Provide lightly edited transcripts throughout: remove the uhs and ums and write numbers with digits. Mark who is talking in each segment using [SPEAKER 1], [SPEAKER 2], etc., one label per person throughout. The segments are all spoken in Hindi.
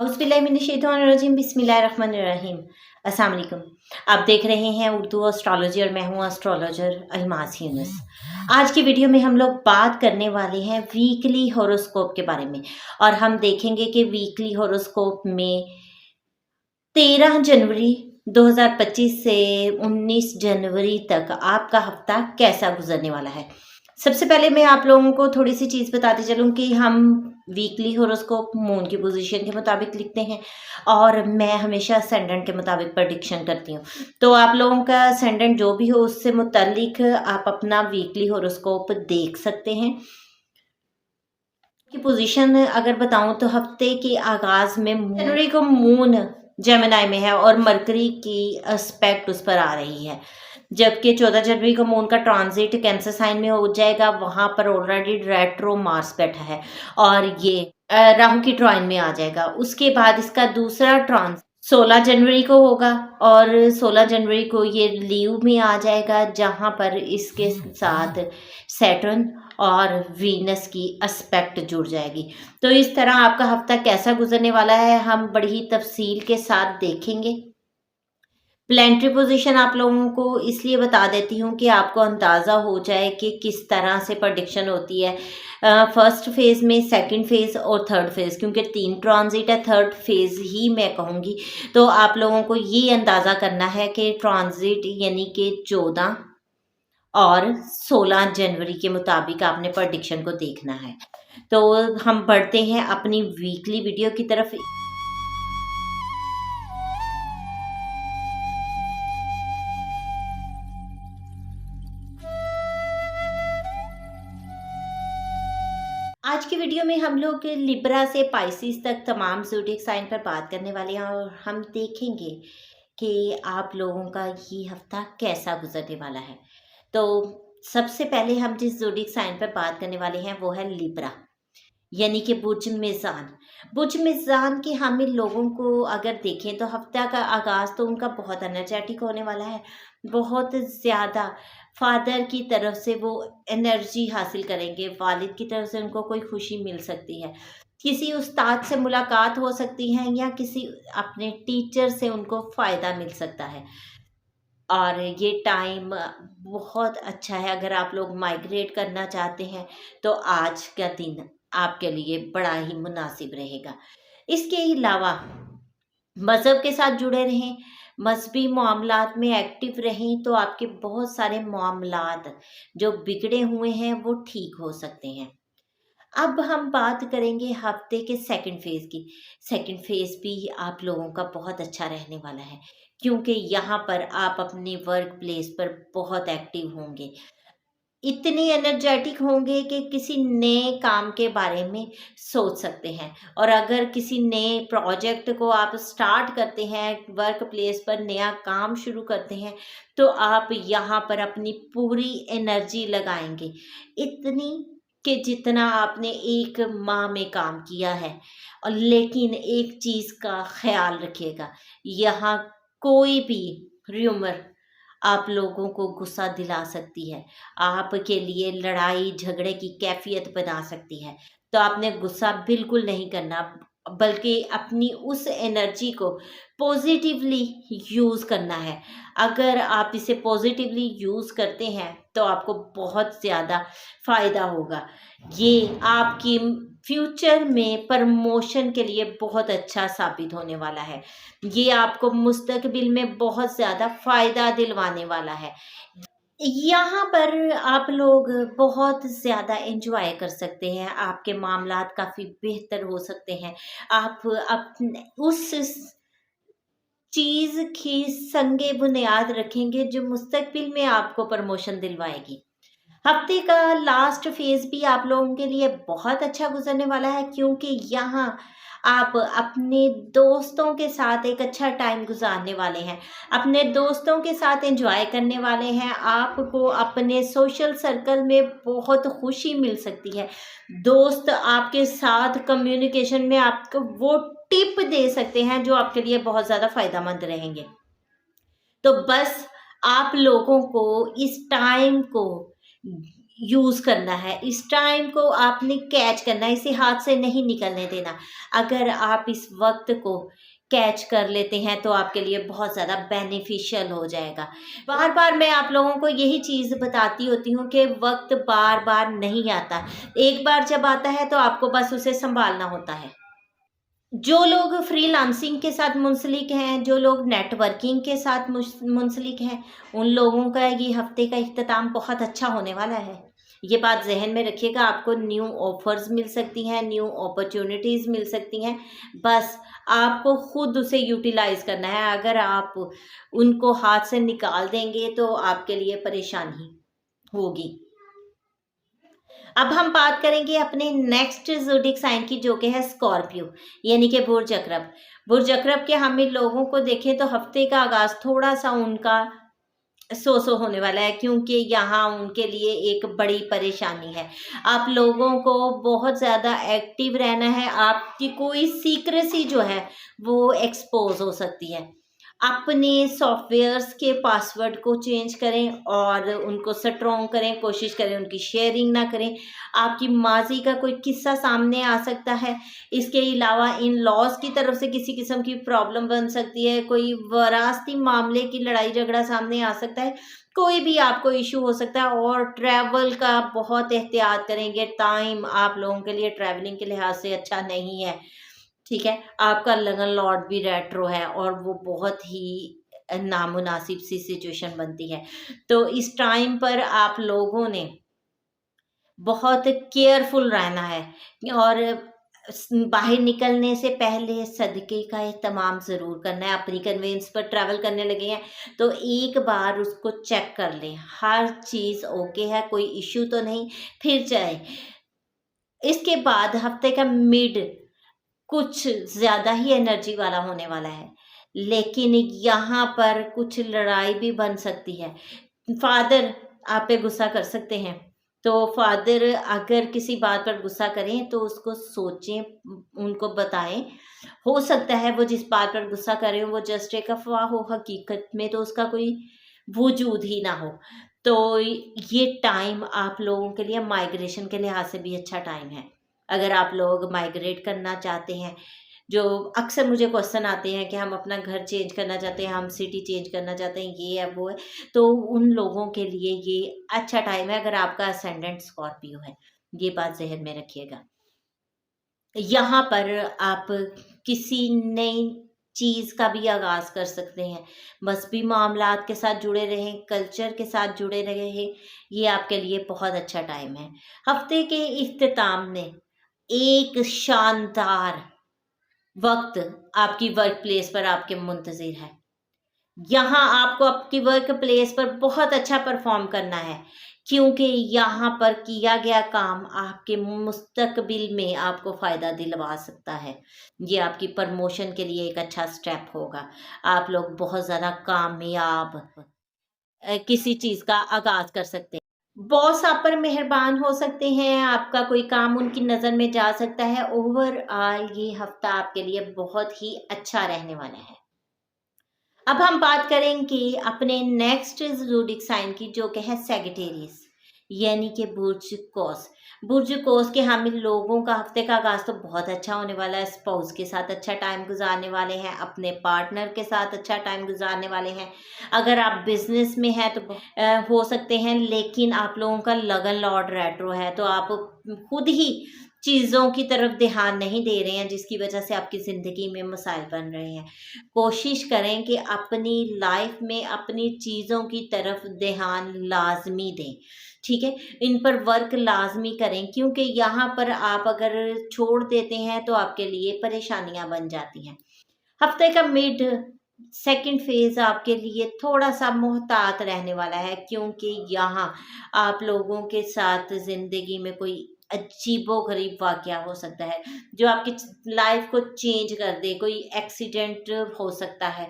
[SPEAKER 1] औज़ुबिल्लाहिमिनश्शैतानिर्रजीम बिस्मिल्लाहिर्रहमानिर्रहीम। अस्सलाम वालेकुम। आप देख रहे हैं उर्दू एस्ट्रोलॉजी और मैं हूँ एस्ट्रोलॉजर अलमास यूनुस। आज की वीडियो में हम लोग बात करने वाले हैं वीकली हॉरोस्कोप के बारे में और हम देखेंगे कि वीकली हॉरोस्कोप में 13 जनवरी 2025 से 19 जनवरी तक आपका हफ्ता कैसा गुजरने वाला है। सबसे पहले मैं आप लोगों को थोड़ी सी चीज़ बताती चलूँ कि हम वीकली हॉरोस्कोप मून की पोजीशन के मुताबिक लिखते हैं और मैं हमेशा असेंडेंट के मुताबिक प्रेडिक्शन करती हूँ। तो आप लोगों का असेंडेंट जो भी हो उससे मुतालिक आप अपना वीकली हॉरोस्कोप देख सकते हैं। की पोजीशन अगर बताऊं तो हफ्ते के आगाज में जनवरी को मून जेमिनी में है और मरकरी की एस्पेक्ट उस पर आ रही है, जबकि 14 जनवरी को मून का ट्रांजिट कैंसर साइन में हो जाएगा। वहां पर ऑलरेडी रेट्रो मार्स बैठा है और ये राहु की ट्राइन में आ जाएगा। उसके बाद इसका दूसरा ट्रांस 16 जनवरी को होगा और 16 जनवरी को ये लीव में आ जाएगा, जहां पर इसके साथ सैटर्न और वीनस की एस्पेक्ट जुड़ जाएगी। तो इस तरह आपका हफ्ता कैसा गुजरने वाला है हम बड़ी ही तफसील के साथ देखेंगे। प्लेनेटरी पोजीशन आप लोगों को इसलिए बता देती हूँ कि आपको अंदाज़ा हो जाए कि किस तरह से प्रेडिक्शन होती है फर्स्ट फेज़ में, सेकंड फेज़ और थर्ड फेज़, क्योंकि 3 ट्रांजिट है, थर्ड फेज़ ही मैं कहूँगी। तो आप लोगों को ये अंदाज़ा करना है कि ट्रांजिट यानी कि 14 और 16 जनवरी के मुताबिक आपने प्रेडिक्शन को देखना है। तो हम बढ़ते हैं अपनी वीकली वीडियो की तरफ। आज की वीडियो में हम लोग लिब्रा से पाइसिस तक तमाम ज़ोडिएक साइन पर बात करने वाले हैं और हम देखेंगे कि आप लोगों का ये हफ्ता कैसा गुजरने वाला है। तो सबसे पहले हम जिस ज़ोडिएक साइन पर बात करने वाले हैं वो है लिब्रा, यानी कि बुर्ज मिज़ान। बुर्ज मिज़ान के हामिल लोगों को अगर देखें तो हफ्ता का आगाज़ तो उनका बहुत एनर्जेटिक होने वाला है। बहुत ज़्यादा फादर की तरफ से वो एनर्जी हासिल करेंगे, वालिद की तरफ से उनको कोई खुशी मिल सकती है, किसी उस्ताद से मुलाकात हो सकती है या किसी अपने टीचर से उनको फ़ायदा मिल सकता है। और ये टाइम बहुत अच्छा है अगर आप लोग माइग्रेट करना चाहते हैं तो आज का दिन आपके लिए बड़ा ही मुनासिब रहेगा। इसके अलावा मज़हब के साथ जुड़े रहें, मज़हबी मामलात में एक्टिव रहें तो आपके बहुत सारे मामलात जो बिगड़े हुए हैं वो ठीक हो सकते हैं। अब हम बात करेंगे हफ्ते के सेकंड फेज़ की। सेकंड फेज़ भी आप लोगों का बहुत अच्छा रहने वाला है, क्योंकि यहाँ पर आप अपने वर्क प्लेस पर बहुत एक्टिव होंगे। इतने एनर्जेटिक होंगे कि किसी नए काम के बारे में सोच सकते हैं और अगर किसी नए प्रोजेक्ट को आप स्टार्ट करते हैं, वर्क प्लेस पर नया काम शुरू करते हैं, तो आप यहाँ पर अपनी पूरी एनर्जी लगाएँगे। इतनी कि जितना आपने 1 माह में काम किया है। और लेकिन एक चीज़ का ख़्याल रखिएगा, यहाँ कोई भी र्यूमर आप लोगों को गुस्सा दिला सकती है, आपके लिए लड़ाई झगड़े की कैफ़ियत बना सकती है। तो आपने गुस्सा बिल्कुल नहीं करना, बल्कि अपनी उस एनर्जी को पॉज़िटिवली यूज़ करना है। अगर आप इसे पॉज़िटिवली यूज़ करते हैं, तो आपको बहुत ज़्यादा फ़ायदा होगा। ये आपकी फ्यूचर में प्रमोशन के लिए बहुत अच्छा साबित होने वाला है। ये आपको मुस्तकबिल में बहुत ज़्यादा फ़ायदा दिलवाने वाला है। यहाँ पर आप लोग बहुत ज़्यादा एन्जॉय कर सकते हैं, आपके मामलात काफ़ी बेहतर हो सकते हैं। आप अपने उस चीज़ की संगे बुनियाद रखेंगे जो मुस्तकबिल में आपको प्रमोशन दिलवाएगी। हफ्ते का लास्ट फेज़ भी आप लोगों के लिए बहुत अच्छा गुजरने वाला है, क्योंकि यहाँ आप अपने दोस्तों के साथ एक अच्छा टाइम गुजारने वाले हैं, अपने दोस्तों के साथ एंजॉय करने वाले हैं। आपको अपने सोशल सर्कल में बहुत खुशी मिल सकती है। दोस्त आपके साथ कम्युनिकेशन में आपको वो टिप दे सकते हैं जो आपके लिए बहुत ज़्यादा फ़ायदेमंद रहेंगे। तो बस आप लोगों को इस टाइम को यूज़ करना है, इस टाइम को आपने कैच करना है, इसे हाथ से नहीं निकलने देना। अगर आप इस वक़्त को कैच कर लेते हैं तो आपके लिए बहुत ज़्यादा बेनिफिशियल हो जाएगा। बार-बार मैं आप लोगों को यही चीज़ बताती होती हूँ कि वक़्त बार-बार नहीं आता। एक बार जब आता है तो आपको बस उसे सँभालना होता है। जो लोग फ्रीलांसिंग के साथ मुंसलिक हैं, जो लोग नेटवर्किंग के साथ मुंसलिक हैं, उन लोगों का ये हफ्ते का इख्तिताम बहुत अच्छा होने वाला है। ये बात ज़हन में रखिएगा, आपको न्यू ऑफ़र्स मिल सकती हैं, न्यू अपॉर्च्युनिटीज़ मिल सकती हैं। बस आपको खुद उसे यूटिलाइज़ करना है। अगर आप उनको हाथ से निकाल देंगे तो आपके लिए परेशानी होगी। अब हम बात करेंगे अपने नेक्स्ट ज़ोडिएक साइन की, जो कि है स्कॉर्पियो, यानी कि बुर्ज अकरब। बुर्ज अकरब के हम इन लोगों को देखें तो हफ्ते का आगाज़ थोड़ा-सा उनका सो-सो होने वाला है, क्योंकि यहाँ उनके लिए एक बड़ी परेशानी है। आप लोगों को बहुत ज़्यादा एक्टिव रहना है, आपकी कोई सीक्रेसी जो है वो एक्सपोज़ हो सकती है। अपने सॉफ्टवेयर्स के पासवर्ड को चेंज करें और उनको स्ट्रॉन्ग करें, कोशिश करें उनकी शेयरिंग ना करें। आपकी माज़ी का कोई किस्सा सामने आ सकता है। इसके अलावा इन-लॉज़ की तरफ से किसी किस्म की प्रॉब्लम बन सकती है, कोई विरासती मामले की लड़ाई-झगड़ा सामने आ सकता है, कोई भी आपको इश्यू हो सकता है। और ट्रैवल का बहुत एहतियात करेंगे, टाइम आप लोगों के लिए ट्रैवलिंग के लिहाज से अच्छा नहीं है। ठीक है? आपका लगन लॉर्ड भी रेट्रो है और वो बहुत ही नामुनासिब सी सिचुएशन बनती है। तो इस टाइम पर आप लोगों ने बहुत केयरफुल रहना है और बाहर निकलने से पहले सदक़े का एहतमाम ज़रूर करना है। अपनी कन्वेंस पर ट्रैवल करने लगे हैं तो एक बार उसको चेक कर लें, हर चीज़ ओके है, कोई इश्यू तो नहीं, फिर जाएँ। इसके बाद हफ्ते का मिड कुछ ज़्यादा ही एनर्जी वाला होने वाला है, लेकिन यहाँ पर कुछ लड़ाई भी बन सकती है। फादर आप पे गुस्सा कर सकते हैं, तो फादर अगर किसी बात पर गुस्सा करें तो उसको सोचें, उनको बताएँ। हो सकता है वो जिस बात पर गुस्सा कर रहे हो वो जस्ट एक अफ़वाह हो, हकीकत में तो उसका कोई वजूद ही ना हो। तो ये टाइम आप लोगों के लिए माइग्रेशन के लिहाज से भी अच्छा टाइम है। अगर आप लोग माइग्रेट करना चाहते हैं, जो अक्सर मुझे क्वेश्चन आते हैं कि हम अपना घर चेंज करना चाहते हैं, हम सिटी चेंज करना चाहते हैं, ये है, वो है, तो उन लोगों के लिए ये अच्छा टाइम है अगर आपका असेंडेंट स्कॉर्पियो है। ये बात ज़हन में रखिएगा। यहाँ पर आप किसी नई चीज़ का भी आगाज़ कर सकते हैं। मज़हबी मामलात के साथ जुड़े रहें, कल्चर के साथ जुड़े रहें, ये आपके लिए बहुत अच्छा टाइम है। हफ्ते के इख्तिताम में एक शानदार वक़्त आपकी वर्क प्लेस पर आपके मुंतज़िर है। यहाँ आपको आपकी वर्क प्लेस पर बहुत अच्छा परफ़ॉर्म करना है, क्योंकि यहाँ पर किया गया काम आपके मुस्तक़बिल में आपको फ़ायदा दिलवा सकता है। ये आपकी प्रमोशन के लिए एक अच्छा स्टेप होगा। आप लोग बहुत ज़्यादा कामयाब किसी चीज़ का आगाज़ कर सकते हैं। बॉस आप पर मेहरबान हो सकते हैं, आपका कोई काम उनकी नज़र में जा सकता है। ओवरऑल ये हफ़्ता आपके लिए बहुत ही अच्छा रहने वाला है। अब हम बात करेंगे अपने नेक्स्ट ज़ोडिएक साइन की, जो कि है सैजिटेरियस, यानी कि बुर्ज कौस। बुर्ज कौस के हम इन लोगों का हफ्ते का आगाज़ तो बहुत अच्छा होने वाला है। स्पाउस के साथ अच्छा टाइम गुज़ारने वाले हैं, अपने पार्टनर के साथ अच्छा टाइम गुज़ारने वाले हैं। अगर आप बिज़नेस में हैं तो हो सकते हैं, लेकिन आप लोगों का लगन लॉर्ड रेट्रो है, तो आप खुद ही चीज़ों की तरफ ध्यान नहीं दे रहे हैं, जिसकी वजह से आपकी ज़िंदगी में मसाइल बन रहे हैं। कोशिश करें कि अपनी लाइफ में अपनी चीज़ों की तरफ ध्यान लाज़मी दें, ठीक है? इन पर वर्क लाज़मी करें, क्योंकि यहाँ पर आप अगर छोड़ देते हैं तो आपके लिए परेशानियाँ बन जाती हैं। हफ्ते का मिड सेकंड फेज़ आपके लिए थोड़ा-सा मोहतात रहने वाला है, क्योंकि यहाँ आप लोगों के साथ ज़िंदगी में कोई अजीबो-गरीब वाक़या हो सकता है, जो आपकी लाइफ़ को चेंज कर दे। कोई एक्सीडेंट हो सकता है,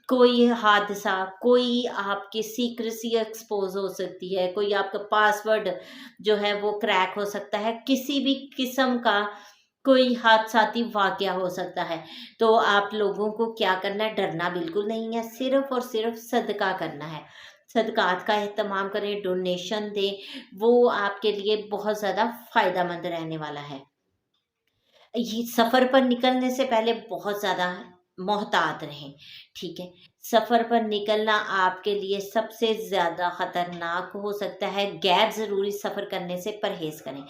[SPEAKER 1] कोई हादसा, कोई आपकी सीक्रेसी एक्सपोज़ हो सकती है, कोई आपका पासवर्ड जो है वो क्रैक हो सकता है, किसी भी किस्म का कोई हादसाती वाक़या हो सकता है। तो आप लोगों को क्या करना है, डरना बिल्कुल नहीं है, सिर्फ़ और सिर्फ़ सदका करना है। सदक़ात का एहतमाम करें, डोनेशन दें, वो आपके लिए बहुत ज़्यादा फ़ायदेमंद रहने वाला है। ये सफ़र पर निकलने से पहले बहुत ज़्यादा मोहतात रहें, ठीक है? सफ़र पर निकलना आपके लिए सबसे ज़्यादा ख़तरनाक हो सकता है, गैर ज़रूरी सफ़र करने से परहेज़ करें।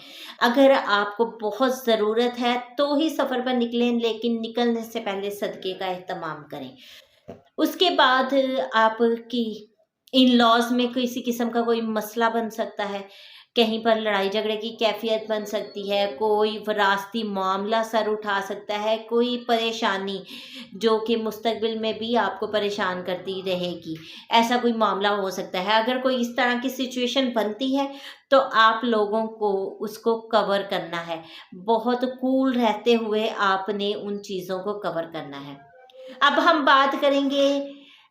[SPEAKER 1] अगर आपको बहुत ज़रूरत है, तो ही सफ़र पर निकलें, लेकिन निकलने से पहले सदक़े का एहतमाम करें। उसके बाद आपकी इन-लॉज़ में किसी किस्म का कोई मसला बन सकता है, कहीं पर लड़ाई झगड़े की कैफ़ियत बन सकती है, कोई विरासती मामला सर उठा सकता है, कोई परेशानी जो कि मुस्तक़बिल में भी आपको परेशान करती रहेगी, ऐसा कोई मामला हो सकता है। अगर कोई इस तरह की सिचुएशन बनती है, तो आप लोगों को उसको कवर करना है। बहुत कूल रहते हुए आपने उन चीज़ों को कवर करना है। अब हम बात करेंगे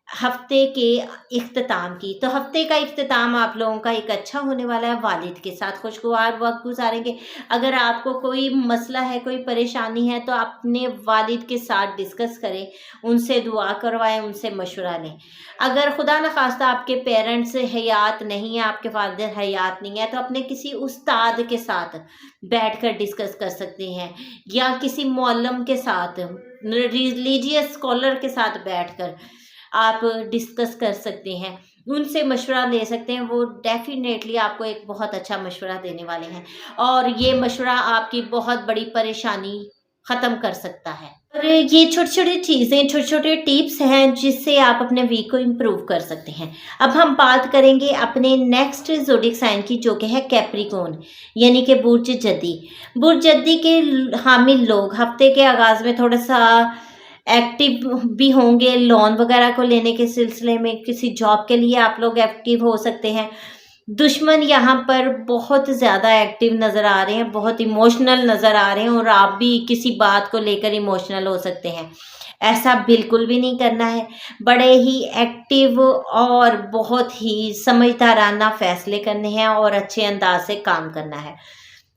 [SPEAKER 1] हफ्ते के इख्तिताम की। तो हफ्ते का इख्तिताम आप लोगों का एक अच्छा होने वाला है, वालिद के साथ खुशगवार वक़्त गुज़ारेंगे। अगर आपको कोई मसला है, कोई परेशानी है, तो अपने वालिद के साथ डिस्कस करें, उनसे दुआ करवाएँ, उनसे मशवरा लें। अगर खुदा न ख़ास्ता आपके पेरेंट्स हयात नहीं है, आपके वालिदैन हयात नहीं है, तो अपने किसी उस्ताद के साथ बैठकर डिस्कस कर सकते हैं, या किसी मुअल्लिम के साथ, रिलीजियस स्कॉलर के साथ बैठकर आप डिस्कस कर सकते हैं, उनसे मशवरा ले सकते हैं। वो डेफ़िनेटली आपको एक बहुत अच्छा मशवरा देने वाले हैं, और ये मशवरा आपकी बहुत बड़ी परेशानी ख़त्म कर सकता है। और ये छोटी-छोटी चीज़ें, छोटे-छोटे टिप्स हैं जिससे आप अपने वीक को इम्प्रूव कर सकते हैं। अब हम बात करेंगे अपने नेक्स्ट ज़ोडिएक साइन की, जो कि है कैप्रिकॉर्न, यानी कि बुर्ज जद्दी। बुर्ज जद्दी के हामिल लोग हफ़्ते के आगाज़ में थोड़ा-सा एक्टिव भी होंगे, लोन वगैरह को लेने के सिलसिले में, किसी जॉब के लिए आप लोग एक्टिव हो सकते हैं। दुश्मन यहाँ पर बहुत ज़्यादा एक्टिव नज़र आ रहे हैं, बहुत इमोशनल नज़र आ रहे हैं, और आप भी किसी बात को लेकर इमोशनल हो सकते हैं। ऐसा बिल्कुल भी नहीं करना है। बड़े ही एक्टिव और बहुत ही समझदाराना फ़ैसले करने हैं, और अच्छे अंदाज से काम करना है।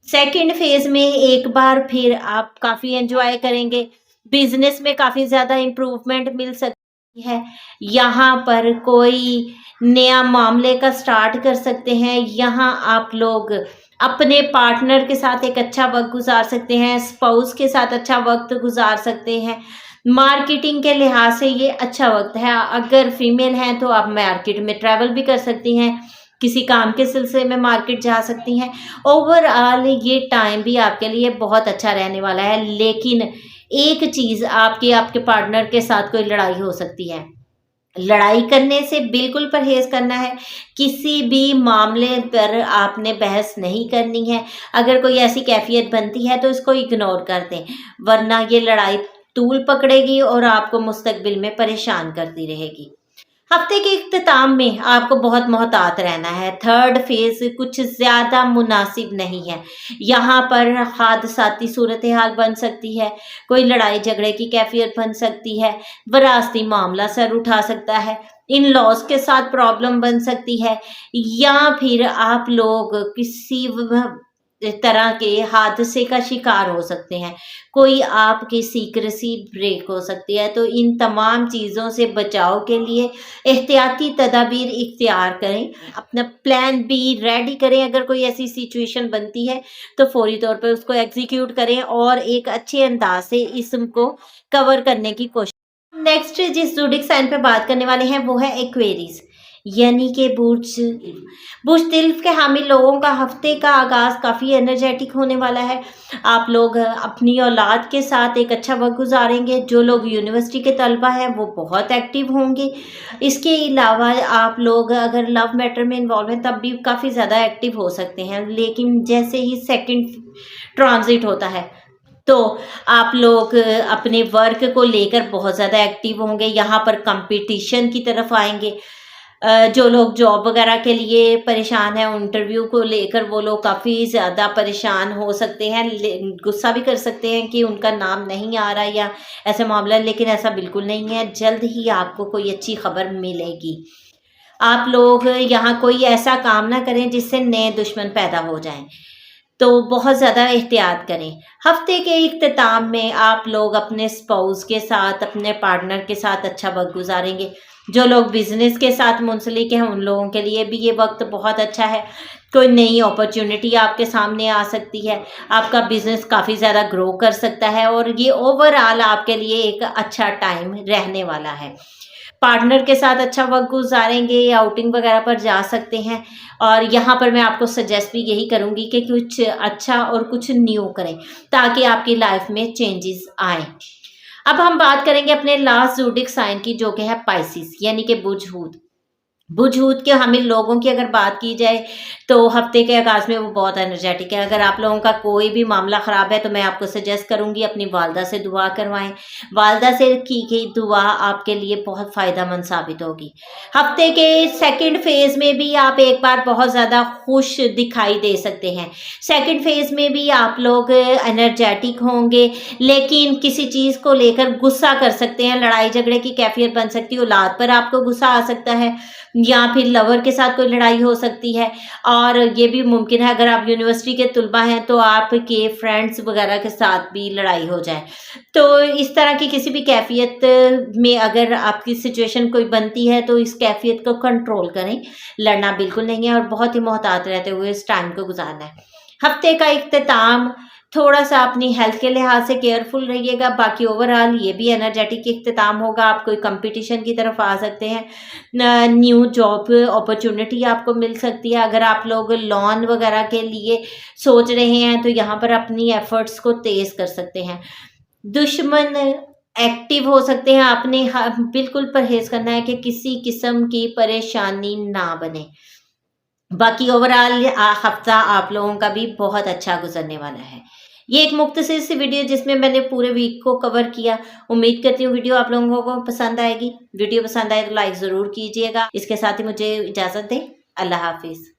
[SPEAKER 1] सेकंड फ़ेज़ में एक बार फिर आप काफ़ी एन्जॉय करेंगे। बिज़नेस में काफ़ी ज़्यादा इम्प्रूवमेंट मिल सकती है। यहाँ पर कोई नया मामले का स्टार्ट कर सकते हैं। यहाँ आप लोग अपने पार्टनर के साथ एक अच्छा वक़्त गुज़ार सकते हैं, स्पाउस के साथ अच्छा वक़्त गुज़ार सकते हैं। मार्केटिंग के लिहाज से ये अच्छा वक़्त है। अगर फीमेल हैं तो आप मार्केट में ट्रैवल भी कर सकती हैं, किसी काम के सिलसिले में मार्केट जा सकती हैं। ओवरऑल ये टाइम भी आपके लिए बहुत अच्छा रहने वाला है, लेकिन एक चीज़, आपके पार्टनर के साथ कोई लड़ाई हो सकती है। लड़ाई करने से बिल्कुल परहेज़ करना है। किसी भी मामले पर आपने बहस नहीं करनी है। अगर कोई ऐसी कैफ़ियत बनती है तो इसको इग्नोर कर दें, वरना ये लड़ाई तूल पकड़ेगी और आपको मुस्तक़बिल में परेशान करती रहेगी। हफ्ते के इख्तिताम में आपको बहुत मोहतात रहना है। थर्ड फ़ेज़ कुछ ज़्यादा मुनासिब नहीं है। यहाँ पर हादसाती सूरत-ए-हाल बन सकती है, कोई लड़ाई-झगड़े की कैफ़ियत बन सकती है, विरासती मामला सर उठा सकता है, इन-लॉज़ के साथ प्रॉब्लम बन सकती है, या फिर आप लोग किसी तरह के हादसे का शिकार हो सकते हैं। कोई आपकी सीक्रेसी ब्रेक हो सकती है। तो इन तमाम चीज़ों से बचाव के लिए एहतियाती तदाबीर इख्तियार करें। अपना प्लान बी रेडी करें। अगर कोई ऐसी सिचुएशन बनती है तो फ़ौरी तौर पे उसको एग्ज़ीक्यूट करें, और एक अच्छे अंदाज़ से इसको कवर करने की कोशिश। नेक्स्ट जिस ज़ोडिएक साइन पे बात करने वाले हैं वो है एक्वेरियस, यानी कि बुर्ज तिल्फ के हामिल लोगों का हफ्ते का आगाज़ काफ़ी एनर्जेटिक होने वाला है। आप लोग अपनी औलाद के साथ एक अच्छा वक़्त गुज़ारेंगे। जो लोग यूनिवर्सिटी के तलबा हैं वो बहुत एक्टिव होंगे। इसके अलावा आप लोग अगर लव मैटर में इन्वॉल्व हैं तब भी काफ़ी ज़्यादा एक्टिव हो सकते हैं, लेकिन जैसे ही सेकंड ट्रांज़िट होता है तो आप लोग अपने वर्क को लेकर बहुत ज़्यादा एक्टिव होंगे। यहाँ पर कंपटीशन की तरफ आएँगे। जो लोग जॉब वगैरह के लिए परेशान हैं, इंटरव्यू को लेकर वो लोग काफ़ी ज़्यादा परेशान हो सकते हैं, गुस्सा भी कर सकते हैं कि उनका नाम नहीं आ रहा या ऐसा मामला, लेकिन ऐसा बिल्कुल नहीं है। जल्द ही आपको कोई अच्छी खबर मिलेगी। आप लोग यहाँ कोई ऐसा काम ना करें जिससे नए दुश्मन पैदा हो जाएं, तो बहुत ज़्यादा एहतियात करें। हफ्ते के इख्तिताम में आप लोग अपने स्पाउस के साथ, अपने पार्टनर के साथ अच्छा वक़्त गुज़ारेंगे। जो लोग बिजनेस के साथ मुंसलिक हैं उन लोगों के लिए भी ये वक्त बहुत अच्छा है। कोई नई अपॉर्चुनिटी आपके सामने आ सकती है, आपका बिजनेस काफ़ी ज़्यादा ग्रो कर सकता है और ये ओवरऑल आपके लिए एक अच्छा टाइम रहने वाला है। पार्टनर के साथ अच्छा वक्त गुजारेंगे या आउटिंग वगैरह पर जा सकते हैं। और यहाँ पर मैं आपको सजेस्ट भी यही करूँगी कि कुछ अच्छा और कुछ न्यू करें ताकि आपकी लाइफ में चेंजेस आए। अब हम बात करेंगे अपने लास्ट ज़ोडिएक साइन की, जो कि है पाइसेस यानी कि बुझ बुझूत के हमें लोगों की अगर बात की जाए तो हफ्ते के आगाज़ में वो बहुत एनर्जेटिक है। अगर आप लोगों का कोई भी मामला ख़राब है तो मैं आपको सजेस्ट करूँगी अपनी वालदा से दुआ करवाएँ। वालदा से की गई दुआ आपके लिए बहुत फ़ायदेमंद साबित होगी। हफ्ते के सेकंड फ़ेज़ में भी आप एक बार बहुत ज़्यादा खुश दिखाई दे सकते हैं। सेकंड फ़ेज़ में भी आप लोग एनर्जेटिक होंगे, लेकिन किसी चीज़ को लेकर गुस्सा कर सकते हैं, लड़ाई झगड़े की कैफ़ियत बन सकती है, औलाद पर आपको गुस्सा आ सकता है या फिर लवर के साथ कोई लड़ाई हो सकती है। और ये भी मुमकिन है अगर आप यूनिवर्सिटी के तुलबा हैं तो आपके फ्रेंड्स वगैरह के साथ भी लड़ाई हो जाए। तो इस तरह की किसी भी कैफ़ियत में अगर आपकी सिचुएशन कोई बनती है तो इस कैफ़ियत को कंट्रोल करें, लड़ना बिल्कुल नहीं है और बहुत ही मोहतात रहते हुए इस टाइम को गुज़ारना है। हफ्ते का इख्तिताम थोड़ा-सा अपनी हेल्थ के लिहाज से केयरफुल रहिएगा, बाकी ओवरऑल ये भी एनर्जेटिक इख्तिताम होगा। आप कोई कॉम्पिटिशन की तरफ आ सकते हैं, न्यू जॉब अपॉर्चुनिटी आपको मिल सकती है। अगर आप लोग लोन वगैरह के लिए सोच रहे हैं तो यहाँ पर अपनी एफर्ट्स को तेज़ कर सकते हैं। दुश्मन एक्टिव हो सकते हैं, आपने बिल्कुल परहेज़ करना है कि किसी किस्म की परेशानी ना बने। बाकी ओवरऑल हफ्ता आप लोगों का भी बहुत अच्छा गुजरने वाला है। ये एक मुख्तसर सी वीडियो जिसमें मैंने पूरे वीक को कवर किया। उम्मीद करती हूँ वीडियो आप लोगों को पसंद आएगी। वीडियो पसंद आए तो लाइक ज़रूर कीजिएगा। इसके साथ ही मुझे इजाज़त दें। अल्लाह हाफ़िज़।